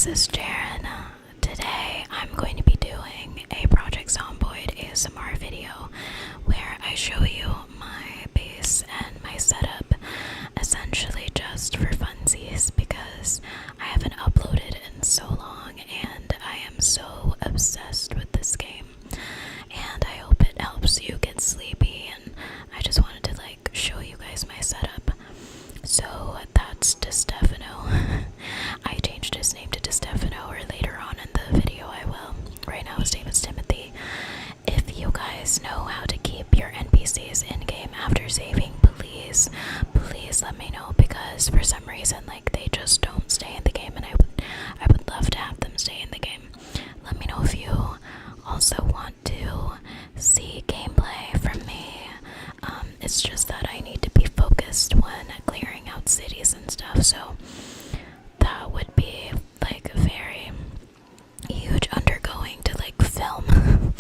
this is Jaren. Today I'm going to be doing a Project Zomboid ASMR video where I show you my base and my setup, essentially just for funsies because I haven't uploaded in so long and I am so obsessed with this game and I hope it helps you get sleepy, and I just wanted to show you guys my setup. So that's DeStefano. I changed his name to DeStefano, or later on in the video I will. Right now his name is Timothy. If you guys know how to keep your NPCs in-game after saving, please let me know, because for some reason they just don't stay in the game, and I would love to have them stay in the game. Let me know if you also want to see gameplay from me. It's just that I need to be focused when clearing out cities and stuff, so that would be a very huge undergoing to film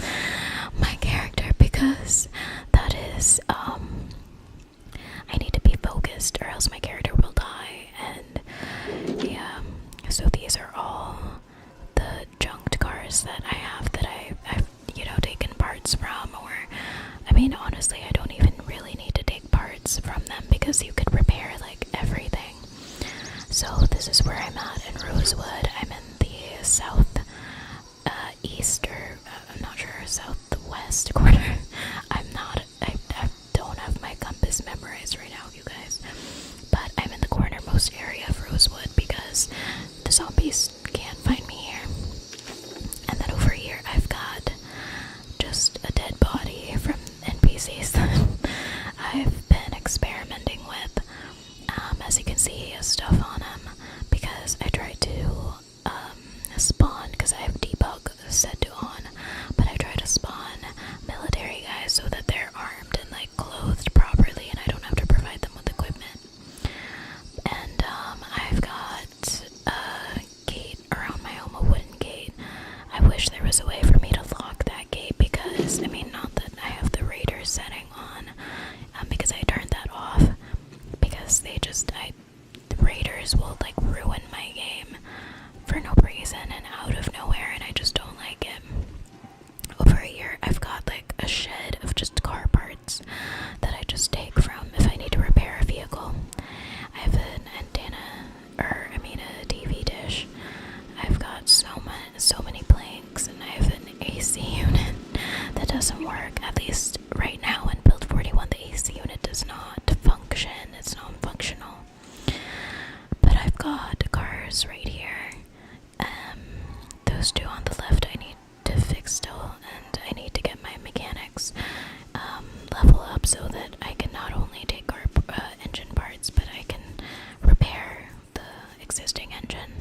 my character, because that is I need to be focused or else my character will die. And yeah, so these are all the junked cars that I have that I've taken parts from, or I mean honestly I don't even really need to take parts from them because you could repair everything. So this is where I'm at in Rosewood. I'm in the south east, or I'm not sure, southwest corner. I don't have my compass memorized right now, you guys, but I'm in the cornermost area of Rosewood because the zombies can't find me here. And then over here I've got just a dead body from NPCs that I've been experimenting with. As you can see, he has stuff on him because I tried to spawn, because I have debug set to on, but I try to spawn military guys so that they're armed and clothed properly and I don't have to provide them with equipment. And I've got a gate around my home, a wooden gate. I wish there was a way for me to lock that gate, because I mean, not that I have the Raiders setting on, because I turned that off because the Raiders will ruin my game for no reason and out of nowhere, and I just don't like it. Over here I've got a shed of just car parts that I just take from if I need to repair a vehicle. I have an antenna, a TV dish. I've got so many planks, and I have an AC unit that doesn't work. At least right now in build 41 the AC unit does not function. It's non-functional. But I've got cars right here. Those two on the left I need to fix still, and I need to get my mechanics level up so that I can not only take our engine parts, but I can repair the existing engine.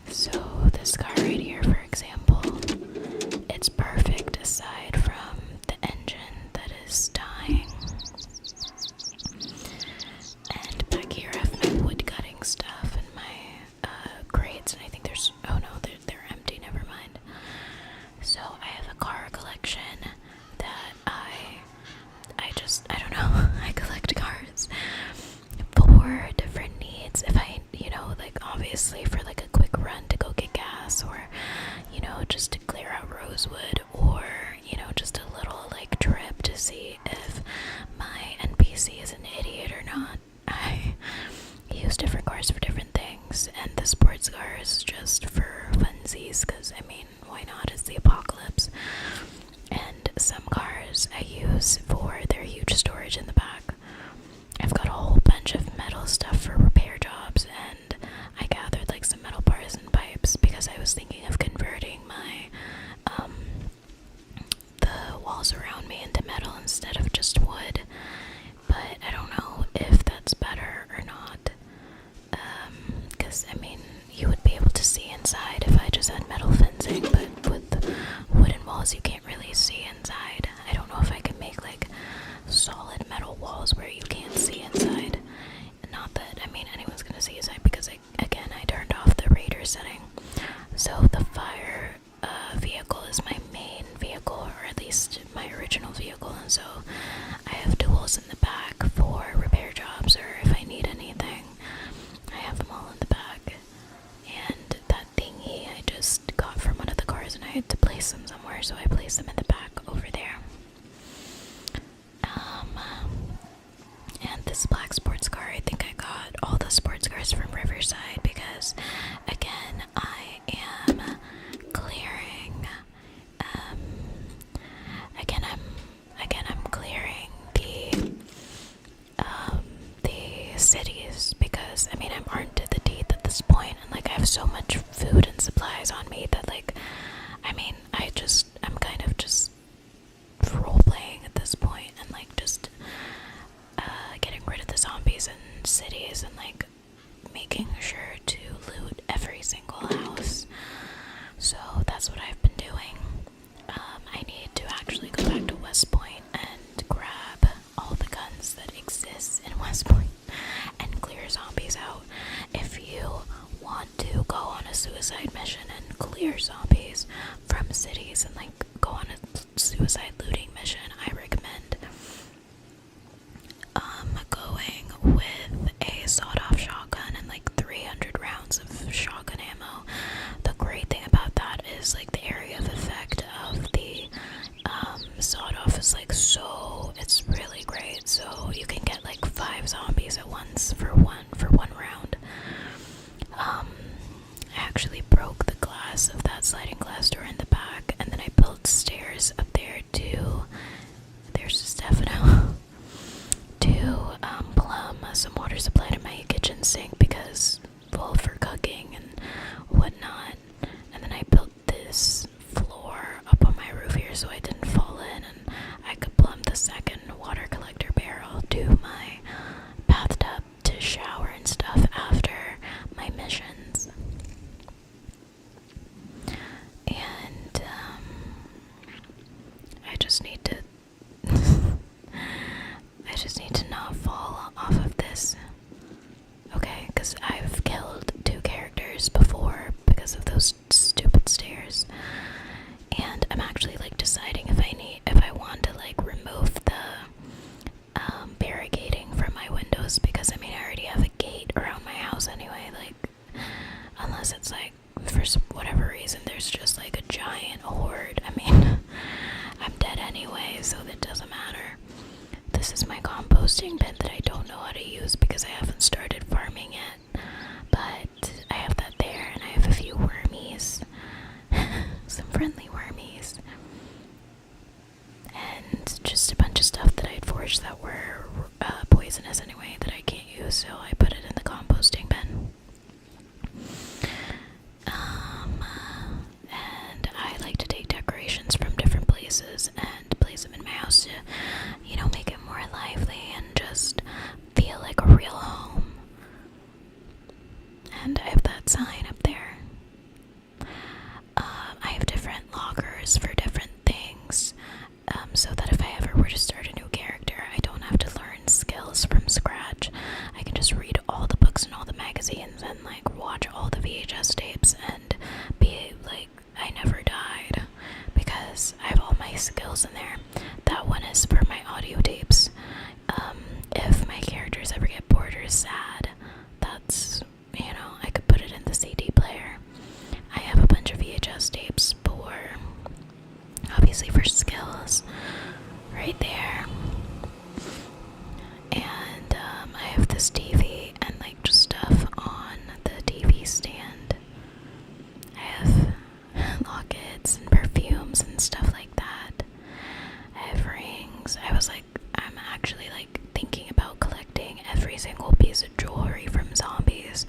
So this car right here, for example, it's perfect aside from the engine that is dying. And back here I have my wood cutting stuff and my crates, and I think there's, oh no, they're empty, never mind. So I have a car collection that I don't know, I collect cars for different needs. If I, obviously for a quick run to go get gas, or, just to clear out Rosewood, or, just a little trip to see if my NPC is an idiot or not. I use different cars for different things, and the sports car is just for funsies, because I mean, why not? It's the apocalypse. And some cars I use for their huge storage in the back. I've got a whole bunch of metal stuff for repair jobs, and I gathered some metal bars and pipes because I was thinking of converting my the walls around me into metal instead of just wood, but I don't know if that's better or not, because I mean, you would be able to see inside if I just had metal fencing, but with wooden walls you can't really see inside. I don't know if I can make solid metal walls where you can't see inside. Not that, I mean, anyone's gonna see inside, because I turned off the Raider setting. So the fire vehicle is my main vehicle, or at least my original vehicle, and so I have tools in the back for repair jobs, or if I need anything, I have them all in the back. stairs from Riverside because, again, I am clearing. I'm clearing the cities because I mean I'm armed to the teeth at this point, and like I have so much food and supplies on me that like I mean I'm kind of just role playing at this point and like just getting rid of the zombies in cities and like making sure to loot every single house. So that's what I've been doing. I need to actually go back to West Point and grab all the guns that exist in West Point and clear zombies out. If you want to go on a suicide mission and clear zombies from cities and like go on a suicide looting mission, I recommend going with a sawed-off shotgun and like 300 rounds of shotgun ammo. The great thing about that is like the area of effect of the sawed-off is like it's really great. So you can get like 5 zombies at once for one round. I actually broke the glass of that sliding glass door in the back, and then I built stairs up there to, there's Stefano, to plumb some water supply to my kitchen sink because, well, for cooking and whatnot. And then I built this floor up on my roof here so I didn't fall in, and I could plumb the second water collector barrel to my bathtub to shower and stuff after my missions. And I just need to not fall off of this. Okay, because I've killed 2 characters before because of those stupid stairs. And I'm actually like deciding if I want to like remove the barricading from my windows, because I mean I already have a gate around my house anyway, like unless it's like for whatever reason there's just like a giant horde. I mean I'm dead anyway, so that doesn't matter. This is my composting bin that I don't know how to use because I haven't started farming yet, but I have that there, and I have a few wormies, some friendly wormies, and just a bunch of stuff that I'd forged that were poisonous anyway that I can't use, so I put it in the composting bin. And I like to take decorations from different places and place them in my house to, you know, make it more lively and just feel like a real home. And I have that sign up there. I have different lockers for different things, so that if I ever were to start a new character, I don't have to learn skills from scratch. I can just read all the books and all the magazines and like watch all the VHS tapes and be like, I never died, because I have all my skills in there. That one is for my audio tapes. If my characters ever get bored or sad, that's, you know, I could put it in the CD player. I have a bunch of VHS tapes for, obviously for skills, right there. And I have this TV and like just stuff on the TV stand. I have lockets and perfumes and stuff like that. I have rings. I'm actually like thinking about collecting every single piece of jewelry from zombies.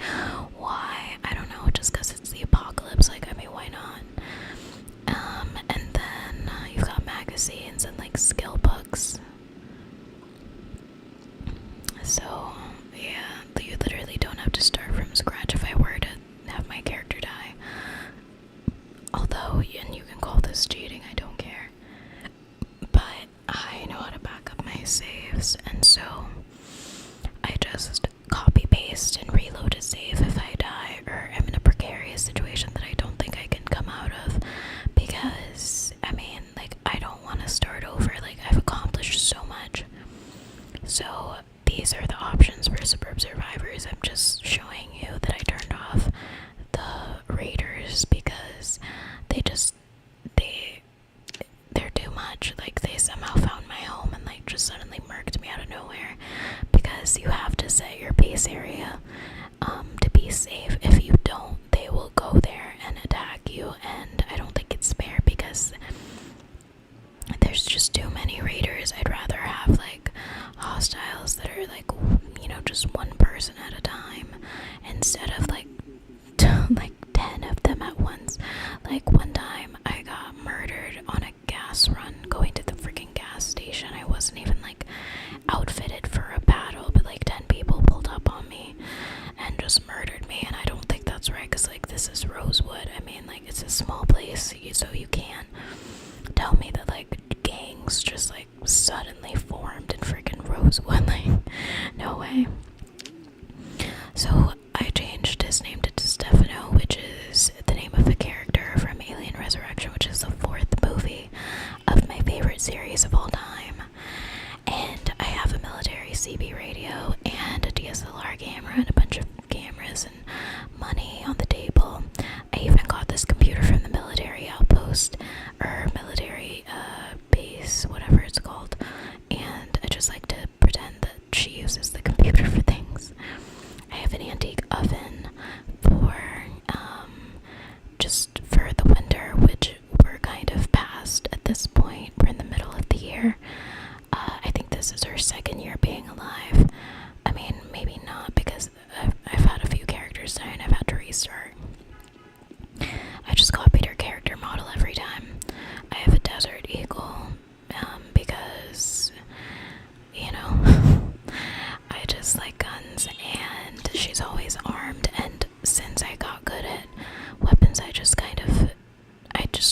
Why? I don't know, just because it's the apocalypse, like, I mean, why not? And then you've got magazines and like skill books. So, yeah, you literally don't have to start from scratch if I were to have my character die. Although, and you can call this cheating, I don't care. But I know how to back up my saves, and so I just copy paste and reload a save if I die or am in a precarious situation that I don't think I can come out of, because I mean, like, I don't want to start over. Like, I've accomplished so much. So these are the options for Suburb Survivors. I'm just showing you that I turned off the raiders because they're too much. Like, they somehow found my home and like just suddenly murked me out of nowhere, because you have to set your base area to be safe. If you don't, they will go there and attack you, and I don't think it's fair because there's just too many raiders. I'd rather have like hostiles that are like, you know, just one person at a time instead of like like 10 of them at once. Like one time I got murdered on a gas run going to the freaking gas station. I wasn't even like outfitted for a battle, but like 10 people pulled up on me and just murdered me, and I don't think that's right because like this is Rosewood. I mean, like it's a small place, so you can't tell me that like gangs just like suddenly formed in freaking Rosewood. Like, no way. So I changed his name to Stefano, which is the name of a character from Alien Resurrection, which is the 4th movie of my favorite series of all time. And I have a military CB radio and a DSLR camera and a bunch of cameras and money on the table. I even got this computer from the military outpost, or military base, whatever it's called. And I just like to pretend that she uses the computer for things. I have an antique oven for just for the winter, which we're kind of past at this point. We're in the middle of the year. I think this is her 2nd year being alive. I mean, maybe not, because I've had a few characters die and I've had to restart. I just copied her character model every time. I have a desert eagle, because, you know, I just like guns, and she's always armed, and since I got good at weapons, I just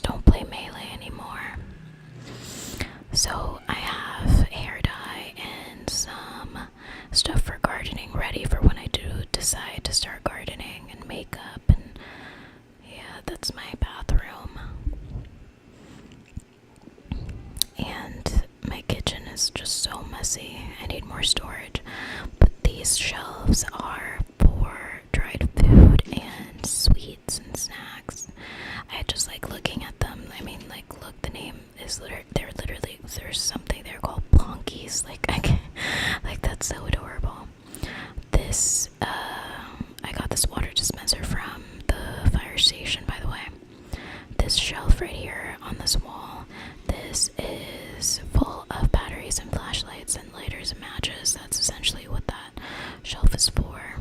don't play melee anymore. So I have hair dye and some stuff for gardening ready for when I do decide to start gardening, and makeup, and yeah, that's my bathroom. And my kitchen is just so messy. I need more storage. But these shelves are for dried food and sweets and snacks. I just like looking at them. I mean, like, look, the name is there's something there called Plonkies. Like, like, that's so adorable. This, I got this water dispenser from the fire station, by the way. This shelf right here on this wall, this is full of batteries and flashlights and lighters and matches. That's essentially what that shelf is for.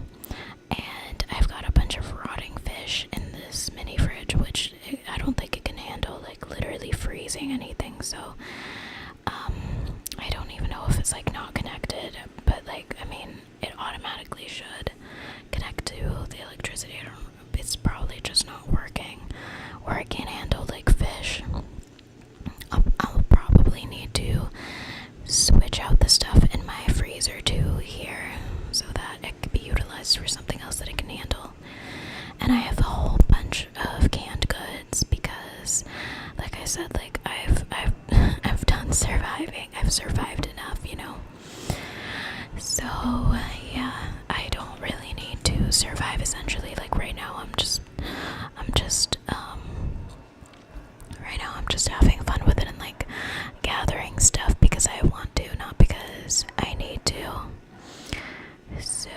And I've got a bunch of rotting fish in this mini fridge, which I don't think it can handle like literally freezing anything. So I don't even know if it's like not connected, but like, I mean, it automatically should connect to the electricity. I don't know, it's probably just not working, or it can't handle like fish. I'll probably need to switch out the stuff in my freezer too here, so that it can be utilized for something else that it can handle. And I have a whole bunch of canned goods because, like I said, like I've done surviving. I've survived enough, you know. So yeah, I don't really need to survive. Essentially, like right now, I'm just having fun with it and like gathering stuff because I want to, not because I need to. So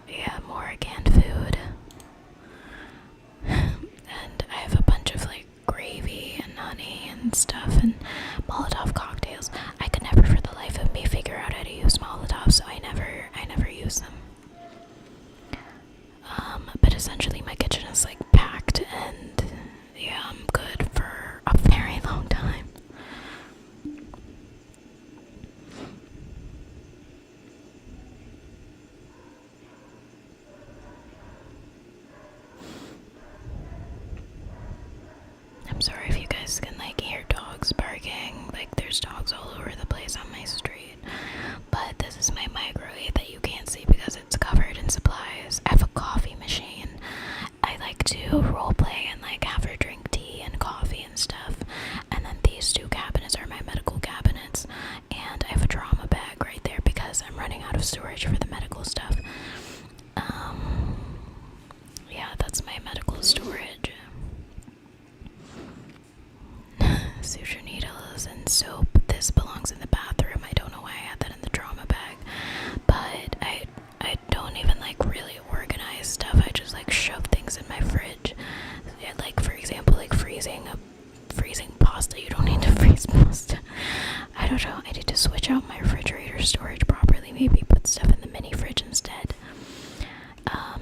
yeah, more canned food. And I have a bunch of like gravy and honey and stuff and Molotov cocktails. I could never for the life of me figure out how to use Molotov, so I never use them. But essentially my kitchen is like packed, and yeah, I'm good for a very long time. I'm sorry if you guys can like hear dogs barking. Like there's dogs all over the place on my street. But this is my microwave that you can't see because it's covered in supplies. I have a coffee machine. I like to roleplay and like have her drink tea and coffee and stuff. And then these two cabinets are my medical cabinets. And I have a drama bag right there because I'm running out of storage for the medical stuff. Yeah, that's my medical storage. Suture needles and soap. This belongs in the bathroom. I don't know why I had that in the drama bag, but I maybe put stuff in the mini fridge instead.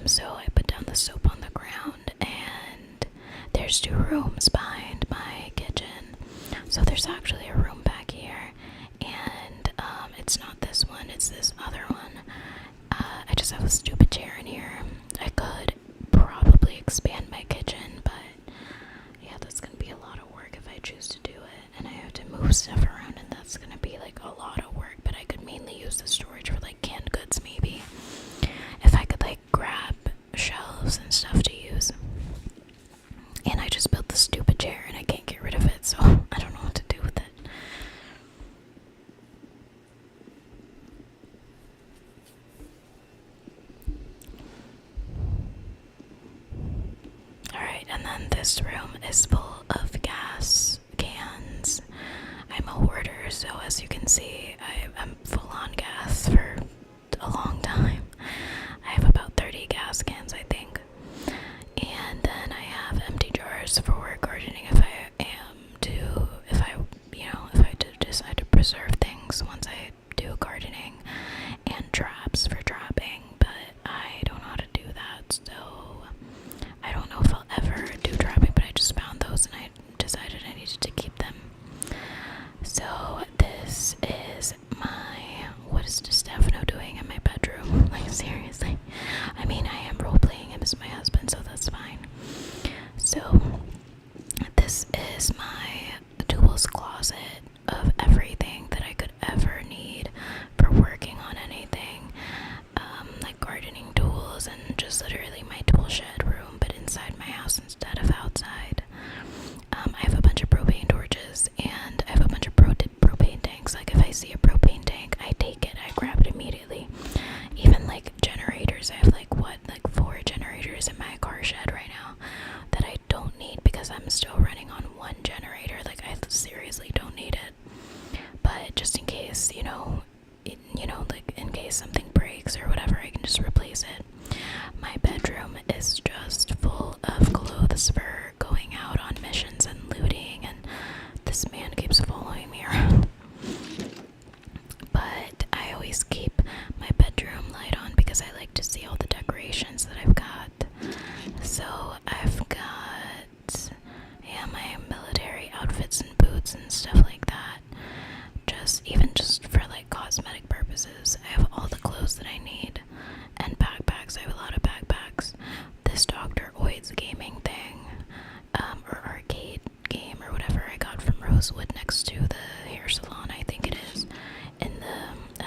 So I put down the soap on the ground, and there's 2 rooms behind my kitchen. So there's actually a room back here, and it's not this one, it's this other one. I just have a stupid chair in here. I could probably expand my kitchen, but yeah, that's gonna be a lot of work if I choose to do it, and I have to move stuff around, and that's gonna be like a lot of work. But I could mainly use the storage for like canned goods, maybe, if I could like grab shelves and stuff to use. And I just built the stupid chair and I can't get rid of it, so I don't know what to do with it. Alright, and then this room is full of gas cans. I'm a hoarder, so as you can see, I'm full on gas for a long time. I have about 30 gas cans, I think. And then I have empty jars for gardening if I decide to preserve things once I do gardening, and traps for trapping, but I don't know how to do that, so I don't know if I'll ever do trapping, but I just found those and I decided I needed to keep them. So this is what is Stefano doing in my bedroom? Like, seriously. I mean, I am role-playing him as my husband, so that's fine. So this is my tools closet of everything that I could ever need for working on anything, like gardening tools, and just literally my tool shed room, but inside my house instead of outside. I have a bunch of propane torches, and I have a bunch of propane tanks. Like, if I see a propane tank, I take it, I grab it immediately. Even like generators, I have like 4 generators in my car shed right now that I don't need because I'm still running on 1 generator. Like, I seriously don't need it, but just in case, like in case something breaks or whatever, I can just replace it. My bedroom is just full of clothes for going out on missions and looting, and this man keeps following me around. But I always keep my bedroom light on because I like to see all the decorations that I've got. So I've got, my military outfits and boots and stuff like that. Just for like cosmetic purposes. I have all the clothes that I need, and backpacks. I have a lot of backpacks. This Dr. Oid's gaming thing, or arcade game or whatever, I got from Rosewood next to the hair salon, I think it is, in the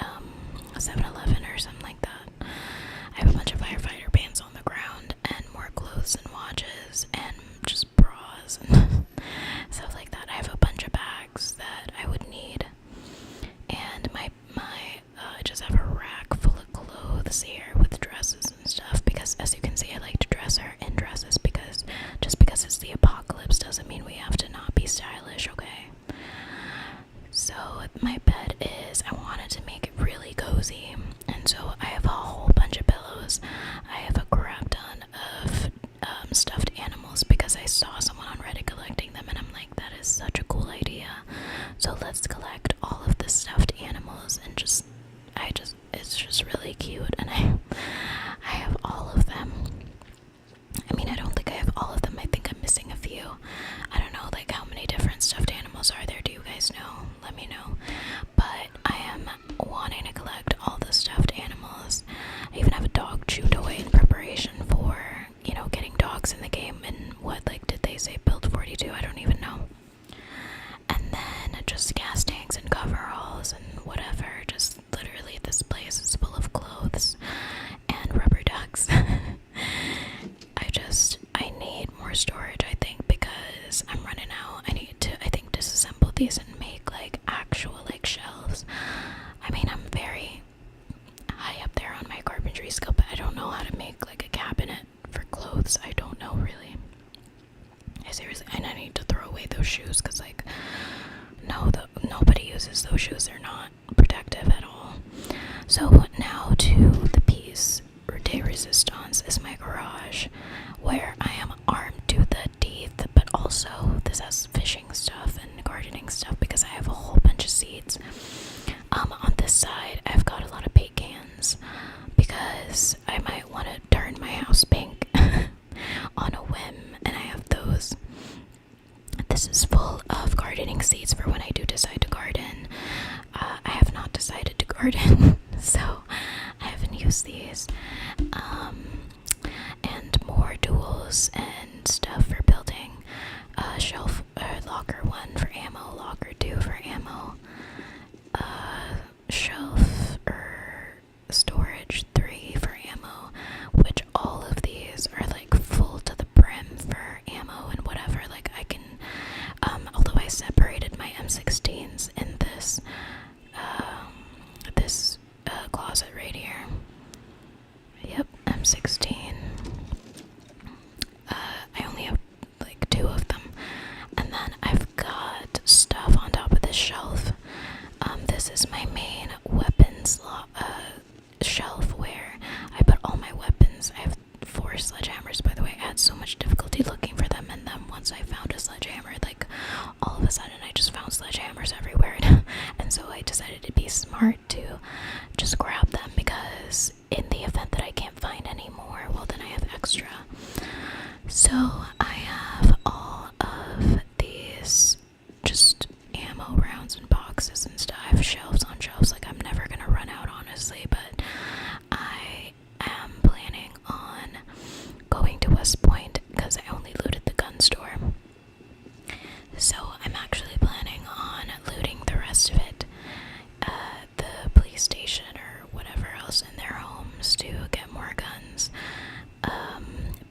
7-Eleven or something like that. I have a bunch of firefighter bands on the ground, and more clothes and watches, and just bras and stuff like that. I have a bunch of bags that I would need, and I just have a rack full of clothes here with dresses and stuff, because as you can see, I like to dress her in dresses, because just because it's the apocalypse doesn't mean we have to not be stylish, okay? So my bed I wanted to make it really cozy, and so I have a whole bunch of pillows. I have a crap ton of stuffed animals because I saw someone on Reddit collecting them, and I'm like, that is such a cool idea. So let's collect all of the stuffed animals, and it's just really cute, and I have all of them. I mean, I don't think I have all of them. I think I'm missing a few. I don't know, like, how many different stuffed animals are there? Do you guys know? Let me know. But I am wanting to collect all the stuffed animals. I even have a dog chew toy in preparation for, getting dogs in the game. And did they say build 42? I don't even know. And then just gas tanks and coveralls and whatever. Just literally, this place is full of clothes and rubber ducks. I need more storage, I think, because I'm running out. I need to, I think, disassemble these and make like actual shelves. I mean, I'm very high up there on my carpentry skill, but I don't know how to make like a cabinet for clothes. I don't know, really. I need to throw away those shoes, because nobody uses those shoes. They're not protective at all. So now to the piece de resistance is my garage, where I am armed to the teeth, but also this has fishing stuff and gardening stuff because I have a whole bunch of seeds. On this side, I've got a lot of paint cans use these. And more tools and stuff for building. Shelf locker 1 for ammo, locker 2 for ammo, shelf storage 3 for ammo, which all of these are like full to the brim for ammo and whatever. Like I can, although I separated my M16s in this closet right here. Yep, M16. I only have like 2 of them, and then I've got stuff on top of this shelf. This is my main weapons shelf where I put all my weapons. I have 4 sledgehammers, by the way. I had so much difficulty looking for them, and then once I found a sledgehammer, like all of a sudden I just found sledgehammers everywhere. And so I decided to be smart to just grab them, because in the event that I can't find any more, well, then I have extra. So I have all of these just ammo rounds and boxes and stuff. I have shelves on shelves. Like I'm never gonna run out, honestly, but I am planning on going to West Point because I only looted the gun store. So I'm actually planning on looting the rest of it, the police station or whatever else in their homes to get more guns.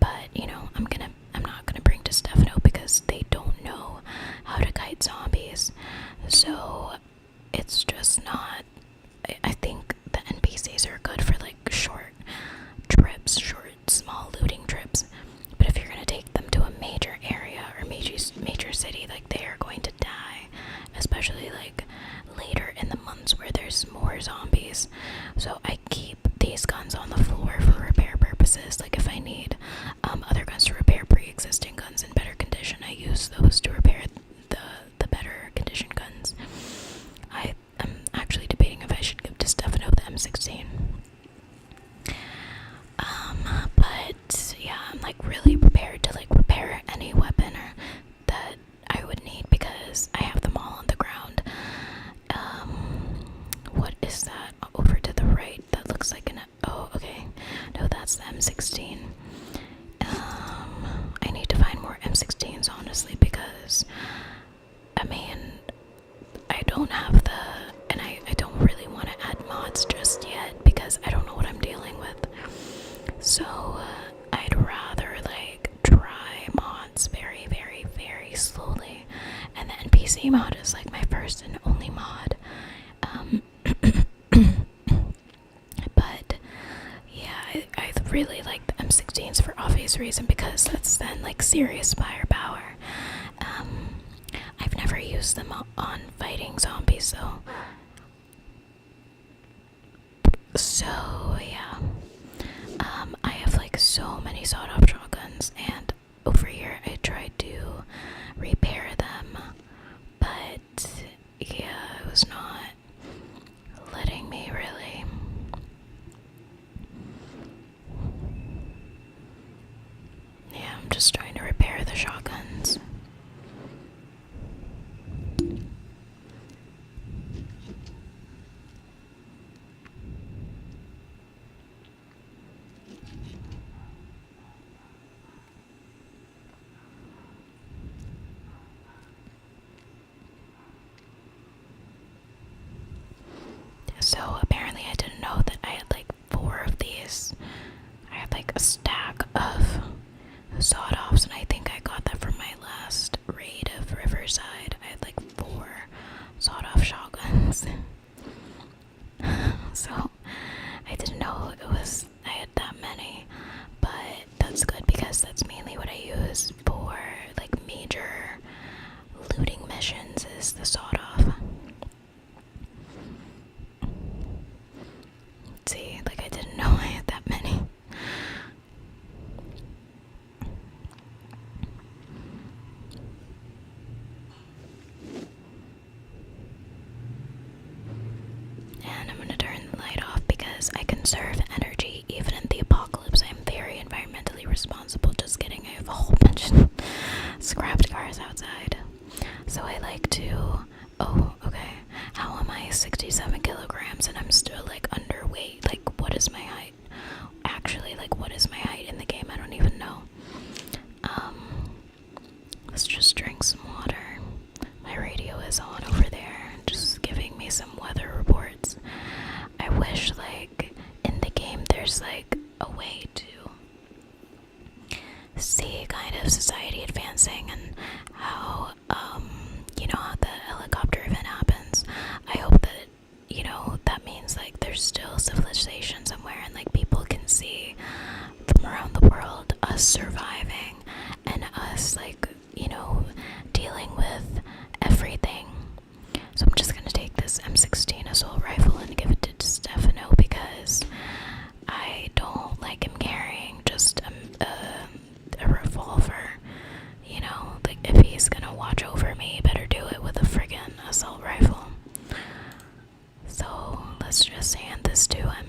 But you know, I'm not gonna bring to Stefano because they don't know how to kite zombies. So it's just not. I think the NPCs are good for like short trips, small looting trips. But if you're gonna take them to a major area or major city, like they are going to die, especially like later in the months where there's more zombies. So I keep these guns on the floor for repair purposes. Like if I need other guns to repair pre-existing guns in better condition, I use those to repair the better condition guns. I am actually debating if I should give to Stefano the M16. But yeah, I'm like really prepared to like repair any weapon that I would need because I have them all on the ground. What is that over to the right? That looks like oh, okay. No, that's the M16. I need to find more M16s, honestly, because I mean, I don't have and I don't really want to add mods just yet because I don't know what I'm dealing with. So I'd rather like try mods very, very, very slowly, and the NPC mod is like my first and only mod. But yeah, I really like the M16s for obvious reason because that's then like serious firepower. I've never used them on fighting zombies though. So yeah, I have like so many sawed-off shotguns, and over here I tried to repair them, but yeah, it was not letting me really. Yeah, I'm just trying to repair the shotguns. So apparently I didn't know that I had like 4 of these. I had like a stack of sawed-offs, and I think I got that from my last raid of Riverside. I had like 4 sawed-off shotguns. So I didn't know I had that many, but that's good because that's mainly what I use for like major looting missions is the sawed-off. See, like I didn't know I had that many. And I'm gonna turn the light off because I conserve energy even in the apocalypse. I'm very environmentally responsible. Just kidding, I have a whole bunch of scrapped cars outside. So I like to, oh, okay, how am I 67 kilograms and I'm still like underweight? Like, what is my height? there's like a way to see kind of society advancing and how, you know, how the helicopter event happens. I hope that, you know, that means like there's still civilization somewhere and like people can see from around the world us surviving and us like, you know, dealing with everything. So I'm just gonna take this M16 assault rifle and give it to Stefano because I don't like him carrying just a revolver. You know, like if he's gonna watch over me, he better do it with a friggin' assault rifle. So let's just hand this to him.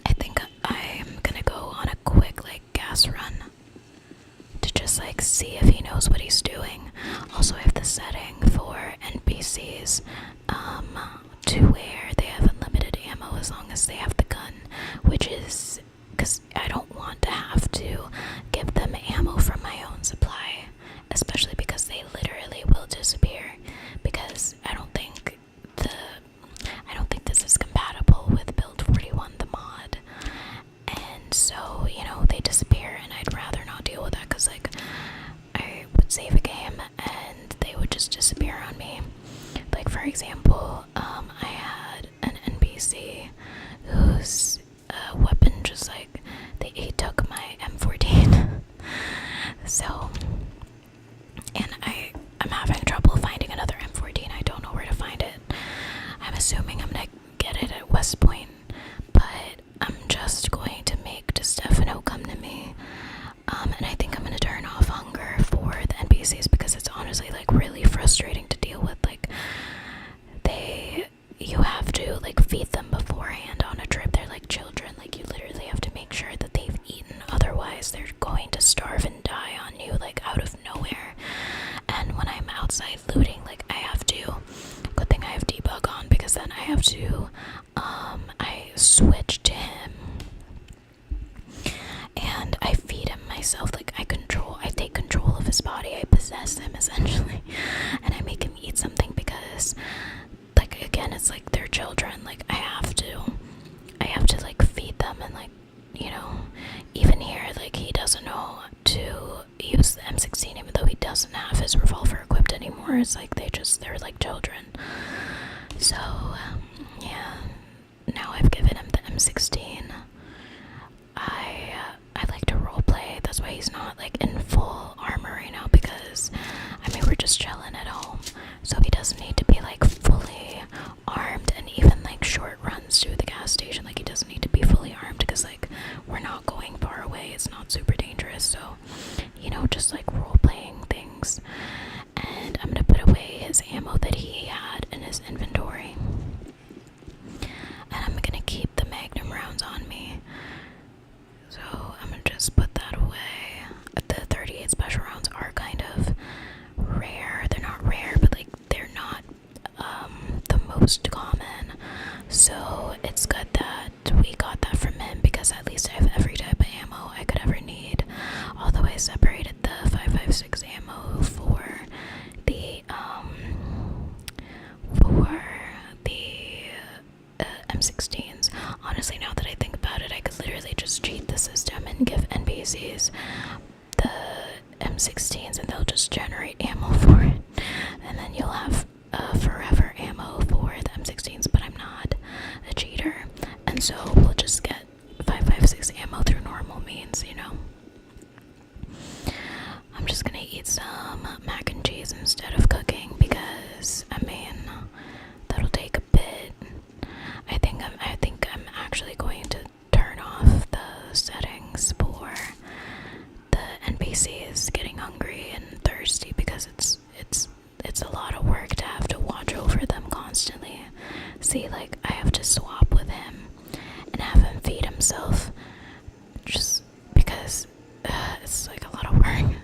I think I'm gonna go on a quick like gas run to just like see if he knows what he's doing. Also, I have the setting for NPCs to where they have unlimited ammo as long as they have the gun, which is because I don't want to have to give them ammo from my own supply, especially because they literally will disappear, because I don't think this is compatible with build 41, the mod. And so, you know, they disappear and I'd rather not deal with that because like I would save a game and they would just disappear on me. Like for example, I had an NPC whose weapon just like he took my M14. So, and I'm having trouble finding another M14. I don't know where to find it. I'm assuming I'm gonna get it at West Point, but I'm just going to make DeStefano come to me. And I think I'm gonna turn off hunger for the NPCs because it's honestly like really frustrating to deal with. Like you have to like feed them beforehand on a trip. They're like children. Like you literally have to make sure that they've eaten. Otherwise, they're going to starve and die on you like out of nowhere. And when I'm outside looting, like I have to. Good thing I have debug on because then I have to. I switch to him. And I feed him myself, like I take control of his body, I possess him essentially, and I make him eat something because, like, again, it's like they're children, like I have to like feed them, and like, you know, even here, like he doesn't know to use the M16 even though he doesn't have his revolver equipped anymore. It's like they're like children. So, yeah, now I've given him the M16. I like to roleplay. That's why he's not like in full armor right now because I mean we're just chilling at home. So he doesn't need to be like fully armed, and even like short runs to the gas station, like he doesn't need to be fully armed because like we're not going far away. It's not super dangerous. So, you know, just like role playing things. And I'm gonna put away his ammo that he had in his inventory. And I'm gonna keep the magnum rounds on me. So I'm gonna just put that away. The 38 special rounds are kind of rare. They're not rare, but like they're not the most common. So it's good that we got that from him because at least I have every type of ammo I could ever need. Although I separated the 5.56 ammo for the M16s. Honestly, now that I think about it, I could literally just cheat the system and give NPCs the M16s and they'll just generate ammo for it. And then you'll have forever ammo for the M16s, but I'm not a cheater. And so we'll just get 5.56 ammo through normal means, you know. I'm just gonna eat some mac and cheese instead of cooking because, I mean, that'll take a bit. I think I'm actually going to turn off the settings for the NPCs getting hungry and thirsty because it's a lot of work to have to watch over them constantly. See, like I have to swap with him and have him feed himself just because it's like a lot of work.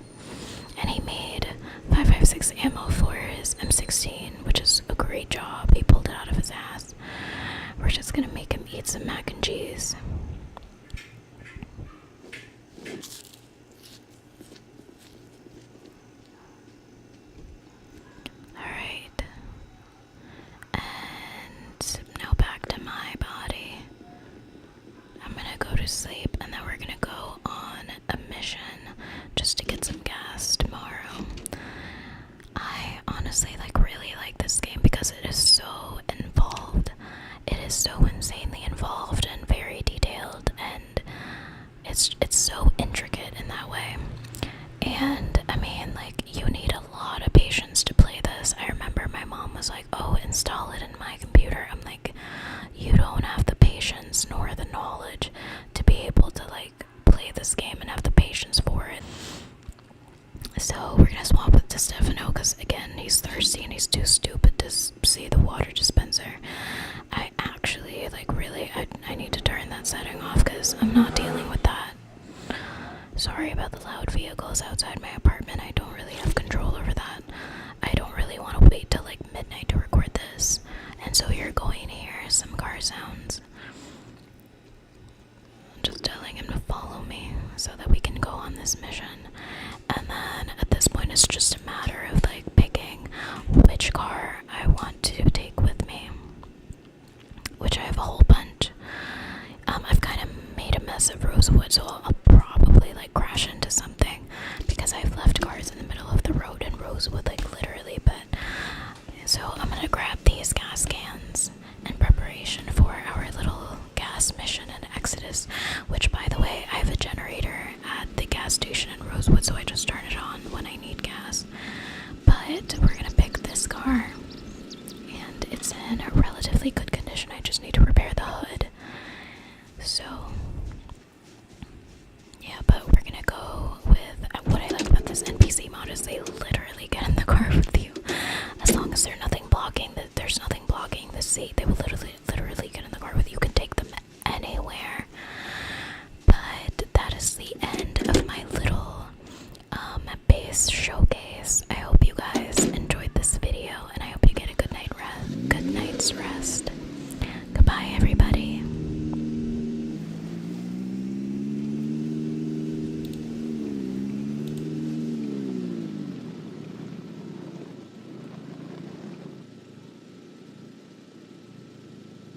And he made 5.56 ammo for his M16, which is a great job. He pulled it out of his ass. We're just gonna make him eat some mac and cheese. Alright. And now back to my body. I'm go to sleep, and then we're gonna go on a mission just to get some gas tomorrow. I honestly really like this game because it is so involved. It is so insanely involved and very detailed, and it's so intricate in that way. And I mean, you need a lot of patience to play this. I remember my mom was like, oh, install it in my computer. I'm like, you don't have the patience nor the knowledge to be able to play this game and have the patience for it. So we're gonna swap with DeStefano because again, he's thirsty and he's too stupid to see the water dispenser. I actually I need to turn that setting off because I'm not dealing with that. Sorry about the loud vehicles outside my apartment. I don't really have control over that. I don't really want to wait till midnight to record this, and so you're going to hear some car sounds. I'm just telling him to follow me so that we can go on this mission. And then at this point, it's just a matter of picking which car I want to take with me, which I have a whole bunch. I've kind of made a mess of Rosewood, so I'll probably crash into something because I've left cars in the middle of the road in Rosewood, literally. But so I'm gonna grab these gas cans in preparation for our little gas mission in Exodus, which, by the way, I have a generator at the gas station in Rosewood, so I just turn it on when I need gas. But we're gonna pick this car, and it's in a relatively good condition. I just need to repair the hood. So yeah, but we're gonna go with what I like about this NPC mod is they literally get in the car with you. As long as there's nothing blocking the seat, they will literally